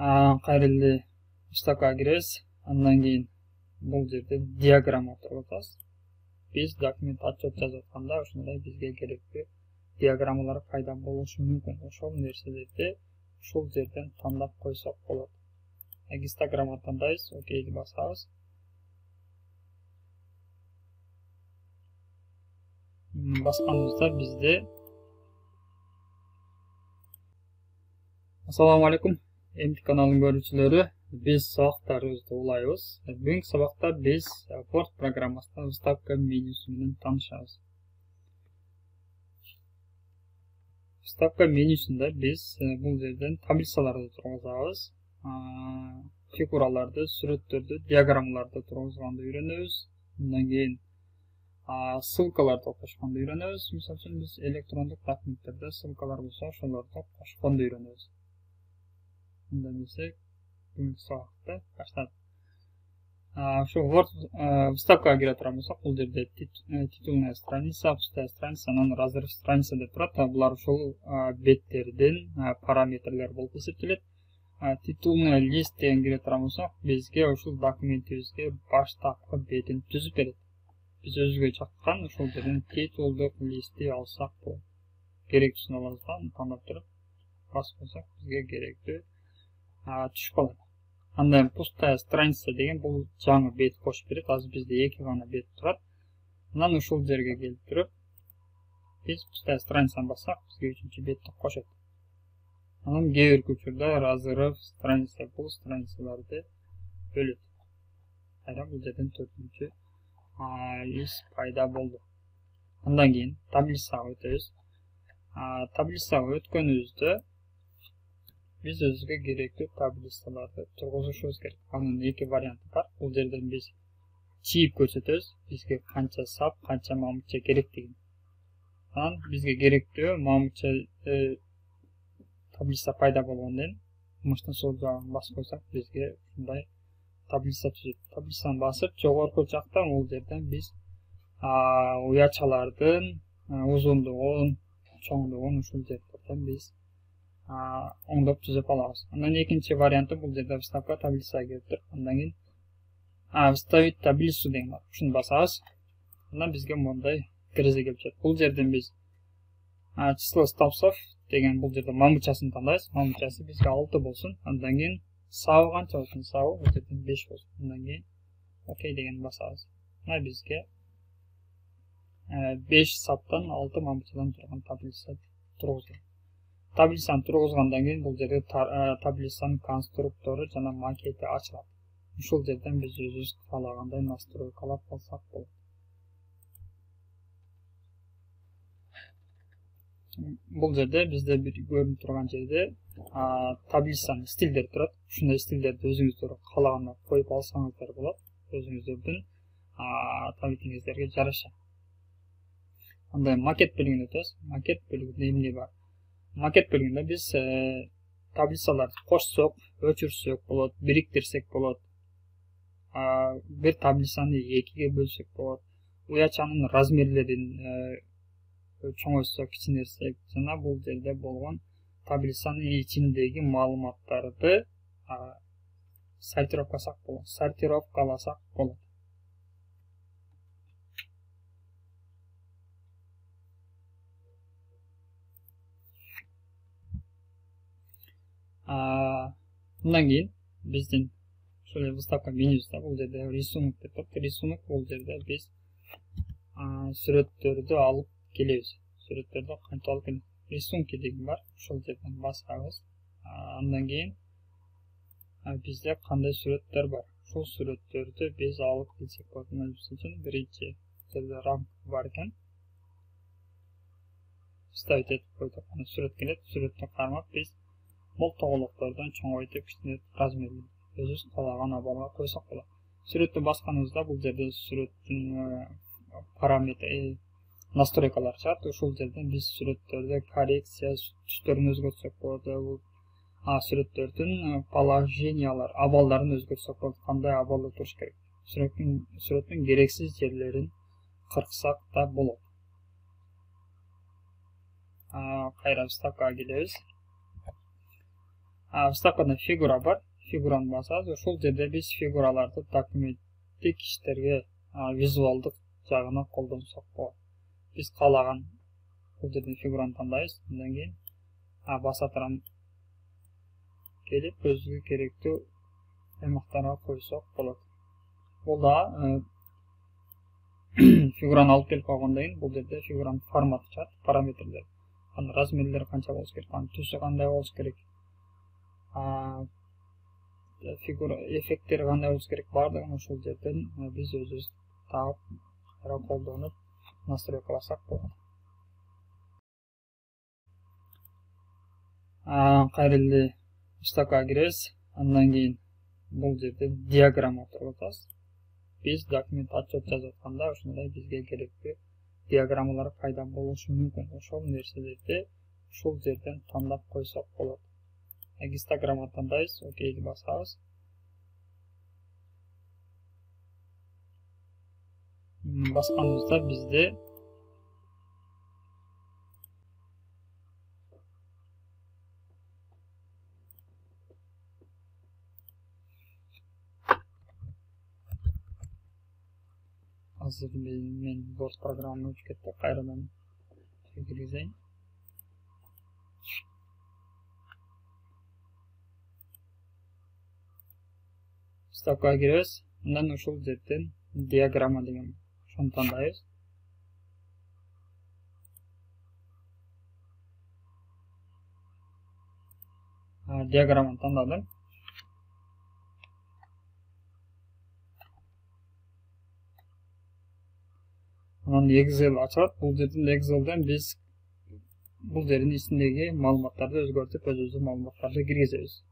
Кайрылуу вставкага киребиз. Андан кийин бул жерде диаграмма тургузабыз. Биз документ отчет жазып атканда ушундай бизге керектүү диаграммалар пайда болушу мүмкүн. Ошол нерселерди ушул жерден тандап койсок болот. Гистограмма тандайбыз, окейди басабыз. Басканыбызда бизде Assalamu alaikum. Эмти каналын көрүүчүлөрү, биз сабактарыбызды улайбыз. Бүгүнкү сабакта биз Word программасынын вставка менюсу менен таанышабыз. Вставка менюсунда биз бул жерден таблицаларды тургузабыз. Фигураларды, сүрөттөрдү, диаграммаларды тургузганды үйрөнөбүз. Андан кийин ссылкаларды кошконду үйрөнөбүз. Мисалы үчүн биз электрондук документтерде ссылкалар болсо, ошолорду кошконду үйрөнөбүз. Мындай десек, бүгүнкү сабакты баштадык. Ошо Word вставкага кире турган болсок, бул жерде титульная страница, пустая страница, анан разрыв страница деп турат. Булар ушул беттердин параметрлери болуп эсептелет. Титульный лист деген кире турган болсок, бизге ушул документибизге баштапкы бетин түзүп берет. Биз өзүбүзгө чаккан ушул жерден титулдук листти алсак болот. Керектүүсүн алабыз да, тандап туруп басып койсок, бизге керектүү түшүп калат. Андан пустая страница деген бул жаңы бет кошуп берет. Азыр бизде эки гана бет турат. Анан ушул жерге келип туруп, биз пустая страницаны бассак, бизге үчүнчү бетти кошот. Анан кээ бир учурда разрыв страница бул страницаларды бөлөт. Кайра бул жерден төртүнчү лист пайда болду. Андан кийин таблицага өтөбүз. Таблицага өткөнүбүздө биз өзүбүзгө керектүү таблицаларды тургузушубуз керек. Анын эки варианты бар. Бул жерден биз чийип көрсөтөбүз, бизге канча сап, канча мамыкча керектигин. Анан бизге керектүү мамыкча таблица пайда болгондон кийин мыштын сол жагын басып койсок, бизге ушундай таблица түзөт. Таблицаны басып, жогорку жакта бул жерден биз уячалардын узундугун, чоңдугун ушул жерден биз оңдоп түзөп алабыз. Андан экинчи варианты бул жерде вставка таблицага келип туруп, андан кийин вставить таблицу деген бар. Ушуну басабыз. Андан бизге мындай киргизе келип жатат. Бул жерден биз число столбцов деген бул жерде мамыкчасын тандайбыз. Мамыкчасы бизге 6 болсун. Андан кийин сабы канча болсун? Сабы бул жерден 5 болсун. Андан кийин окей деген басабыз. Мына бизге 5 саптан 6 мамыкчадан турган таблица тургузулат. Таблицаны тургузгандан кийин бул жерде таблицанын конструктору жана макети ачылат. Ушул жерден биз өзүбүз каалагандай настройкалап алсак болот. Бул жерде бизде бир көрүнүп турган жерде таблицанын стилдери турат. Ушундай стилдерди өзүңүздөр каалагандай коюп алсаңыздар болот. Өзүңүздөрдүн таблицаңыздерге жараша. Андай макет бөлүгүнө өтөбүз. Макет бөлүгүндө эмне бар? Макет бөлүгүндө биз таблицаларды кошсок, өчүрсөк болот, бириктирсек болот. Бир таблицаны экиге бөлсөк болот. Уячанын размерлерин чоңойтсок, кичинертсек, жана бул жерде болгон таблицанын ичиндеги маалыматтарды сортировкаласак болот. Мындан кийин биздин ушул вставка менюсунда бул жерде рисунок деп турат. Рисунок бул жерде биз сүрөттөрдү алып келебиз. Сүрөттөрдү кантип алып келебиз? Рисунки деген бар. Ушул жерден басабыз. Андан кийин бизде кандай сүрөттөр бар? Ушул сүрөттөрдү биз алып келсек болот. Мисалы үчүн биринчи жерде рамка бар экен. Вставить этип койдук. Аны сүрөт келет. Сүрөттү кармап биз бул тоголоктордон чоңойтуп, кичинертип, размерин өзүбүз каалаган абалга койсок болот. Сүрөттү басканыбызда бул жерде сүрөттүн параметри, настройкалар чыгат. Ушул жерден биз сүрөттөрдө коррекция, түстөрүн өзгөртсөк болот. Сүрөттөрдүн положениялар, абалдарын өзгөртсөк болот. Кандай абалда туруш керек? Сүрөттүн керексиз жерлерин кырксак да болот. Кайра вставкага келебиз. Бизде фигура бар. Фигураны басабыз. Ошол жерде биз фигураларды документтик иштерге визуалдык жагына колдонсок болот. Биз каалаган бул жерден фигураны тандайбыз. Андан кийин баса турам келип өзүбүзгө керектүү аймактарга койсок болот. Бул да фигураны алып келип койгондон кийин бул жерде фигуранын форматы чыгат, параметрлер. Анын размерлери канча болуш керек, анын түсү кандай болуш керек, фигура эффекттери кандай болуш керек, баардыгын ошол жерден биз өзүбүз таап кайра колдонуп настройкаласак болот. Кайрылуу штакка киребиз. Андан кийин бул жерде диаграмма тургузабыз. Биз документ отчет жазып атканда ошондой бизге керектүү диаграммалар пайда болушу мүмкүн. Ошол нерселерди ушул жерден тандап койсок болот. Гистограмма тандайбыз, окейди басабыз. Басканыбызда бизде азыр мен борт программаны өчүп кетти. Кайрадан киргизейин. Стакка киребиз. Андан ушул жерден диаграмма деген ошону тандайбыз. Диаграмманы тандадым. Анан Excel ачат. Бул жерден Excel'den биз бул жердин ичиндеги маалыматтарды өзгөртүп, өзүбүздүн маалыматтарды киргизебиз.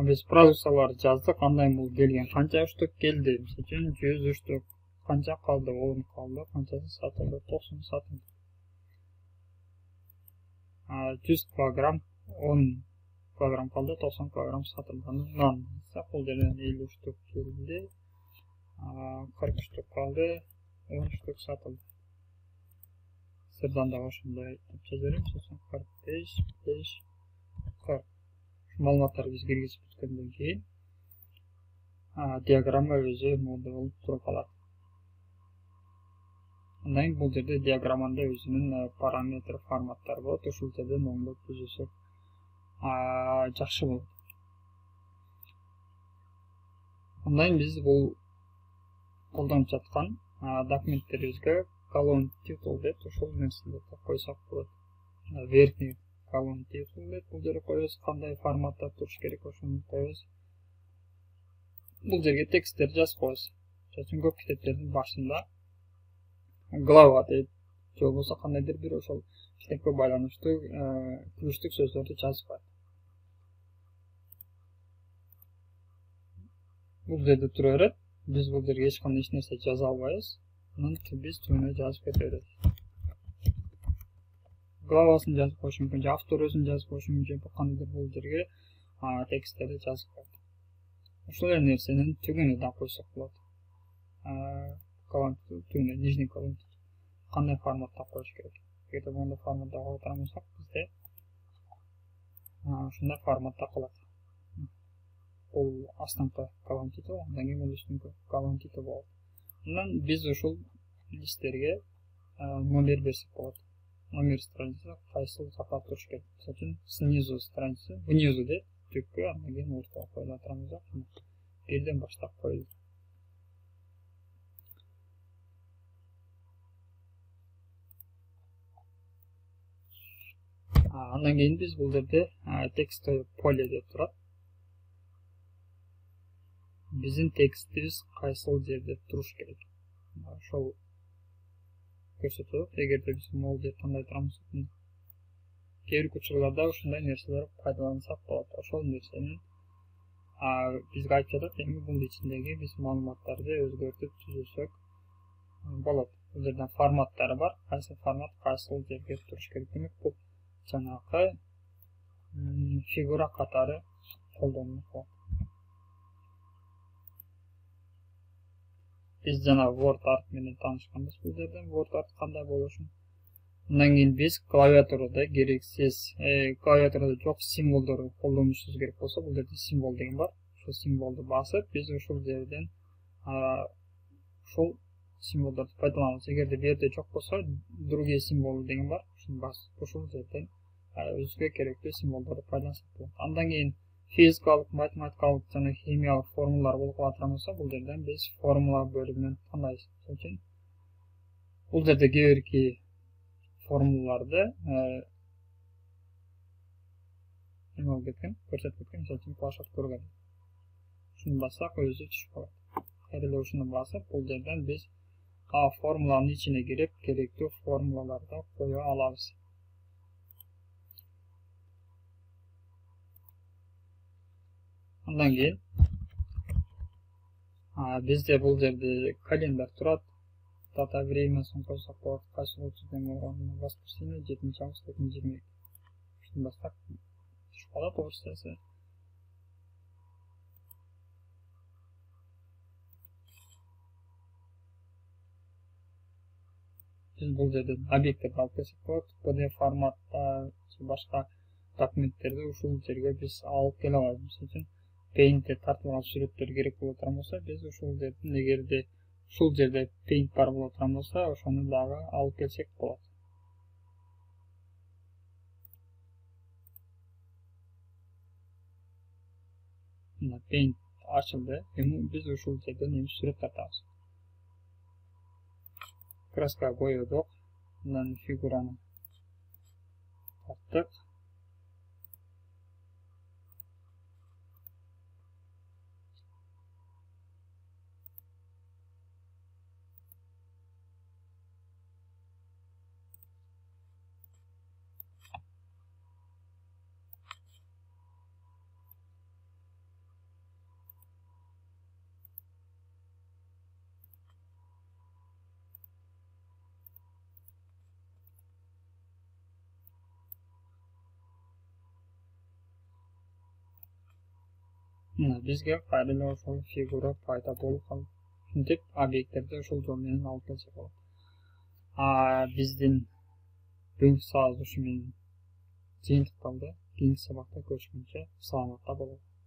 Biz продукцияларды жаздык. Кандай бул келген, канча штук келди, мисалы үчүн 100 штук, канча калды, 10 калды, канчасы сатылды, 90 сатылды. 100 килограмм, 10 килограмм калды, 90 килограмм сатылды. Нан бул жерден 50 штук келди, 40 штук калды, 10 штук сатылды. Сырдан да ошондой айтып жазарым, 45, 5, 40. Маалыматтарды биз киргизип бүткөндөн кийин диаграмма өзү модуль болуп туруп калат. Андан кийин бул жерде диаграммада өзүнүн параметр форматтары болот. Ушул жерден оңдоп түзөсөк жакшы болот. Андан кийин биз бул колдонуп жаткан документтерибизге колон title деп ушул нерселерди койсок болот. Верхний колон title деп бул жерге коебуз, кандай форматта туруш керек ошону коебуз. Бул жерге тексттерди жазып коебуз. Мисалы көп китептердин башында глава дейт, же болбосо кандайдыр бир ошол китепке байланыштуу күрүчтүк сөздөрдү жазып коет. Бул жерде тура берет. Биз бул жерге эч кандай эч нерсе жаза албайбыз. Анан биз түбүнө жазып кете беребиз. Главасын жазып коюш мүмкүн, же автор өзүн жазып коюш мүмкүн, же кандайдыр бул жерге тексттерди жазып коет. Ошол нерсенин түгүнө да койсок болот. Колон түгүнө, нижний колон кандай форматта коюш керек. Эгерде моундай форматта кое турган болсок, бизде ушундай форматта калат. Бул астыңкы колон title, андан кийин бул үстүнкү колон title болот. Андан биз ушул листтерге номер берсек болот. Номер страницы кайсыл жакка туруш керек. Мисалы үчүн снизу страницы, внизу деп түпкү, андан кийин ортого коюла турганбыз. Бирден баштап коюлду. Андан кийин биз бул жерде текстовый поле деп турат. Биздин текстибиз кайсыл жерде туруш керек. Ошол көрсөтөт. Эгерде биз могул жерди тандай турганбыз, Keyingi учурларда ушундай нерселер пайдалансак болот. Ошол нерсени бизге айтып жатат, эми бунун ичиндеги биз маалыматтарды өзгөртүп түзөсөк болот. Бул жерден форматтары бар. Кайсы формат кайсыл жерге туруш керек. Демек бул жанагы фигура катары колдонулуп калат. Biz jana WordArt менен таанышканбыз бул жерден. WordArt кандай болушун. Андан кийин биз клавиатурада керексиз, клавиатурада жок символдорду колдонушубуз керек болсо, бул жерде символ деген бар. Ошол символду басып, биз ушул жерден ушул символдорду пайдаланабыз. Эгерде бу жерде жок болсо, другие символы деген бар. Ушуну басып, ушул жерден өзүбүзгө керектүү символдорду пайдалансак болот. Андан кийин физикалык, математикалык жана химиялык формулалар болуп калат болсо, бул жерден биз формула бөлүгүнөн тандайбыз. Мисалы үчүн бул жерде кээ-бирки формулаларды көрсөтүп кеткен. Мисалы үчүн плашат көргөн. Шуну бассак өзү түшүп калат. Кайра ушуну басып, бул жерден биз формуланын ичине кирип, керектүү формулаларды кое алабыз. Андан кийин бизде бул жерде календарь турат. Дата, время сон койсок болот. Кайсы учурден воскресенье 7 август 2022. Шуну бассак түшүп калат орусчасы. Biz бул жерден объекттерди алып келсек болот. PDF форматта башка документттерди ушул жерге биз алып келе алабыз. Мисалы үчүн Paint'те тартылган сүрөттөр керек боло турган болсо, биз ушул жерден эгерде ушул жерде Paint бар боло турган болсо, ошону дагы алып келсек болот. Мына Paint ачылды. Эми биз ушул жерден эми сүрөт тартабыз. Краска боёдук. Андан фигураны тарттык. Бизге кайра эле ошол фигура пайда болуп калды. Ушинтип объекттерди ошол жол менен алып келсек болот. Биздин бүгүнкү сабагыбыз ушу менен жыйынтыкталды. Кийинки сабакта көрүшкөнчө саламатта болуңуз.